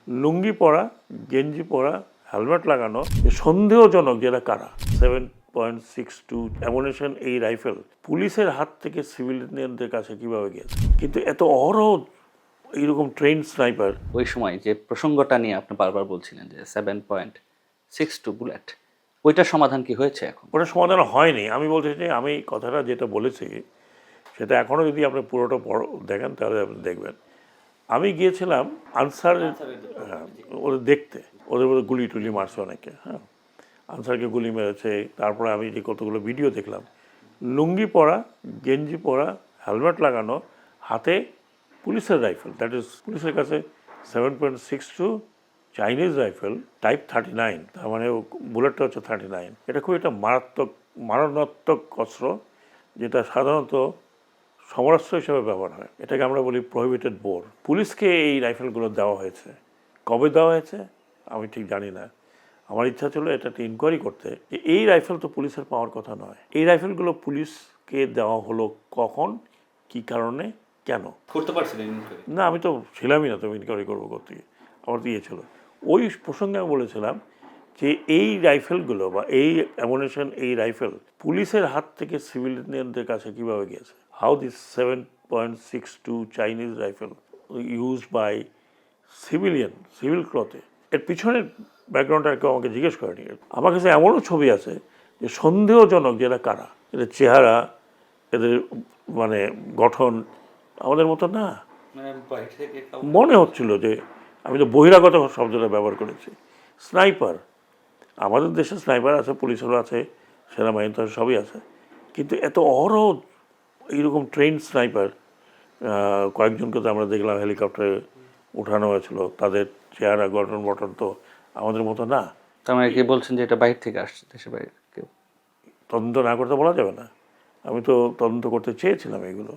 লুঙ্গি পরা, গেঞ্জি পরা, হেলমেট লাগানো, সন্দেহজনক যেটা কারা 7.62 অ্যামুনিশন এই রাইফেল পুলিশের হাত থেকে সিভিলিয়ানদের কাছে কিভাবে গেছে। কিন্তু এত অহরহ এইরকম ট্রেন স্নাইপার। ওই সময় যে প্রসঙ্গটা নিয়ে আপনি বারবার বলছিলেন যে 7.62 বুলেট, ওইটার সমাধান কি হয়েছে এখন? ওটা সমাধান হয়নি। আমি বলতে চাই, আমি কথাটা যেটা বলেছি সেটা এখনও যদি আপনি পুরোটা দেখেন তাহলে আপনি দেখবেন। আমি গিয়েছিলাম আনসার ওদের দেখতে, ওদের মধ্যে গুলি টুলি মারছে অনেকে। হ্যাঁ, আনসারকে গুলি মেরেছে। তারপরে আমি যে কতগুলো ভিডিও দেখলাম, লুঙ্গি পরা, গেঞ্জি পরা, হেলমেট লাগানো, হাতে পুলিশের রাইফেল, দ্যাট ইজ পুলিশের কাছে 7.62 চাইনিজ রাইফেল টাইপ 39, তার মানে বুলেটটা হচ্ছে 39। এটা খুব একটা মারণাত্মক অস্ত্র, যেটা সাধারণত সমরাস্ত্র হিসেবে ব্যবহার হয়। এটাকে আমরা বলি প্রহিবিটেড বোর। পুলিশকে এই রাইফেলগুলো দেওয়া হয়েছে। কবে দেওয়া হয়েছে আমি ঠিক জানি না। আমার ইচ্ছা ছিল এটা একটা ইনকোয়ারি করতে, যে এই রাইফেল তো পুলিশের পাওয়ার কথা নয়। এই রাইফেলগুলো পুলিশকে দেওয়া হলো কখন, কি কারণে, কেন করতে পারছিলেন? না, আমি তো ছিলামই না, তো ইনকোয়ারি করবো করতে গিয়ে। আমার তো ইয়ে ছিল, ওই প্রসঙ্গে আমি বলেছিলাম যে এই রাইফেলগুলো বা এই অ্যামুনিশন এই রাইফেল পুলিশের হাত থেকে সিভিলিয়ানদের কাছে কীভাবে গিয়েছে। How this 7.62 Chinese rifle use by civil ক্লথে। এর পিছনের ব্যাকগ্রাউন্ডটা কেউ আমাকে জিজ্ঞেস করেনি। আমার কাছে এমনও ছবি আছে যে সন্দেহজনক যেটা কারা, এদের চেহারা, এদের মানে গঠন আমাদের মতো না। মনে হচ্ছিল যে, আমি তো বহিরাগত শব্দটা ব্যবহার করেছি। স্নাইপার, আমাদের দেশে স্নাইপার আছে, পুলিশেরও আছে, সেনাবাহিনীতে সবই আছে, কিন্তু এত অহরহ এইরকম ট্রেন স্নাইপার কয়েকজনকে তো আমরা দেখলাম হেলিকপ্টারে উঠানো হয়েছিল, তাদের চেহারা গঠন তো আমাদের মতো না। তার মানে কি বলছেন যে এটা বাইরে থেকে আসছে, দেশের বাইরে কেউ? তদন্ত না করতে বলা যাবে না। আমি তো তদন্ত করতে চেয়েছিলাম এগুলো।